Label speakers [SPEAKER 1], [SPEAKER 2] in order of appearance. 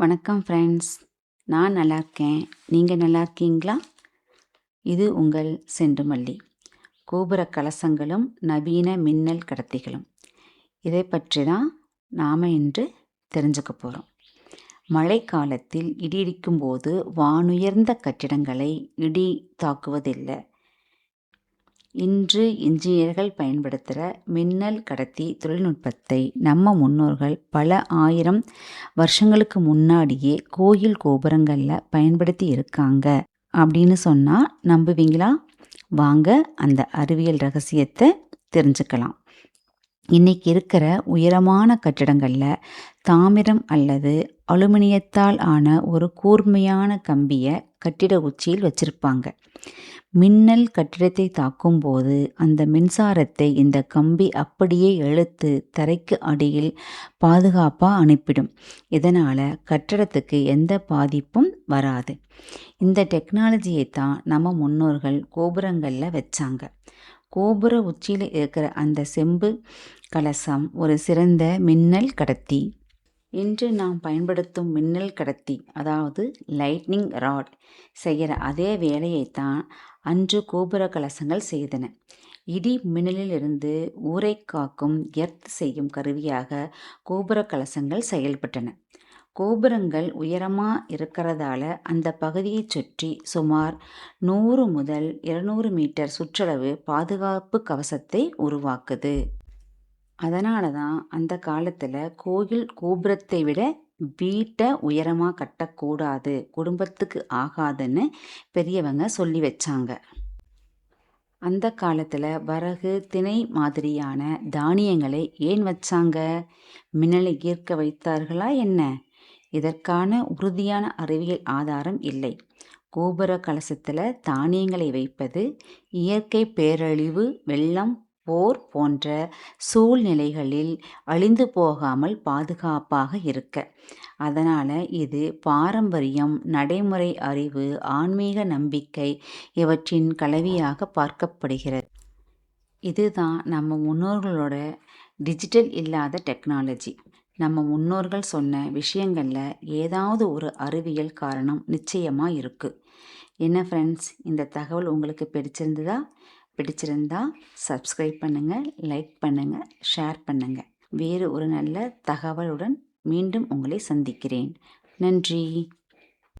[SPEAKER 1] வணக்கம் ஃப்ரெண்ட்ஸ். நான் நல்லா இருக்கேன். நீங்கள் நல்லா இருக்கீங்களா? இது உங்கள் செண்டுமல்லி. கோபுர கலசங்களும் நவீன மின்னல் கடத்திகளும். இதை பற்றி தான் நாம் இன்று தெரிஞ்சுக்க போகிறோம். மழைக்காலத்தில் இடி இடிக்கும் போது வானுயர்ந்த கட்டிடங்களை இடி தாக்குவதில்லை. இன்று இன்ஜினியர்கள் பயன்படுத்துகிற மின்னல் கடத்தி தொழில்நுட்பத்தை நம்ம முன்னோர்கள் பல ஆயிரம் வருஷங்களுக்கு முன்னாடியே கோயில் கோபுரங்களில் பயன்படுத்தி இருக்காங்க அப்படின்னு சொன்னால் நம்புவீங்களா? வாங்க அந்த அறிவியல் ரகசியத்தை தெரிஞ்சுக்கலாம். இன்னைக்கு இருக்கிற உயரமான கட்டிடங்களில் தாமிரம் அல்லது அலுமினியத்தால் ஆன ஒரு கூர்மையான கம்பியை கட்டிட உச்சியில் வச்சிருப்பாங்க. மின்னல் கட்டிடத்தை தாக்கும் போது அந்த மின்சாரத்தை இந்த கம்பி அப்படியே இழுத்து தரைக்கு அடியில் பாதுகாப்பாக அனுப்பிடும். இதனால் கட்டடத்துக்கு எந்த பாதிப்பும் வராது. இந்த டெக்னாலஜியை தான் நம்ம முன்னோர்கள் கோபுரங்களில் வச்சாங்க. கோபுர உச்சியில் இருக்கிற அந்த செம்பு கலசம் ஒரு சிறந்த மின்னல் கடத்தி. இன்று நாம் பயன்படுத்தும் மின்னல் கடத்தி, அதாவது லைட்னிங் ராட், செய்கிற அதே வேலையைத்தான் அன்று கோபுர கலசங்கள் செய்தன. இடி மின்னலிலிருந்து ஊரை காக்கும் எர்த் செய்யும் கருவியாக கோபுர கலசங்கள் செயல்பட்டன. கோபுரங்கள் உயரமாக இருக்கிறதால அந்த பகுதியை சுற்றி சுமார் 100 முதல் 200 மீட்டர் சுற்றளவு பாதுகாப்பு கவசத்தை உருவாக்குது. அதனால தான் அந்த காலத்தில் கோயில் கோபுரத்தை விட வீட்டை உயரமாக கட்டக்கூடாது, குடும்பத்துக்கு ஆகாதுன்னு பெரியவங்க சொல்லி வச்சாங்க. அந்த காலத்தில் வரகு, திணை மாதிரியான தானியங்களை ஏன் வச்சாங்க? மின்னலை ஈர்க்க வைத்தார்களா என்ன? இதற்கான உறுதியான அறிவியல் ஆதாரம் இல்லை. கோபுர கலசத்தில் தானியங்களை வைப்பது இயற்கை பேரழிவு, வெள்ளம், போர் போன்ற சூழ்நிலைகளில் அழிந்து போகாமல் பாதுகாப்பாக இருக்க. அதனால் இது பாரம்பரியம், நடைமுறை அறிவு, ஆன்மீக நம்பிக்கை இவற்றின் கலவையாக பார்க்கப்படுகிறது. இதுதான் நம்ம முன்னோர்களோட டிஜிட்டல் இல்லாத டெக்னாலஜி. நம்ம முன்னோர்கள் சொன்ன விஷயங்களில் ஏதாவது ஒரு அறிவியல் காரணம் நிச்சயமாக இருக்குது. என்ன ஃப்ரெண்ட்ஸ், இந்த தகவல் உங்களுக்கு பிடிச்சிருந்தா சப்ஸ்கிரைப் பண்ணுங்கள், லைக் பண்ணுங்கள், ஷேர் பண்ணுங்கள். வேறு ஒரு நல்ல தகவலுடன் மீண்டும் உங்களை சந்திக்கிறேன். நன்றி.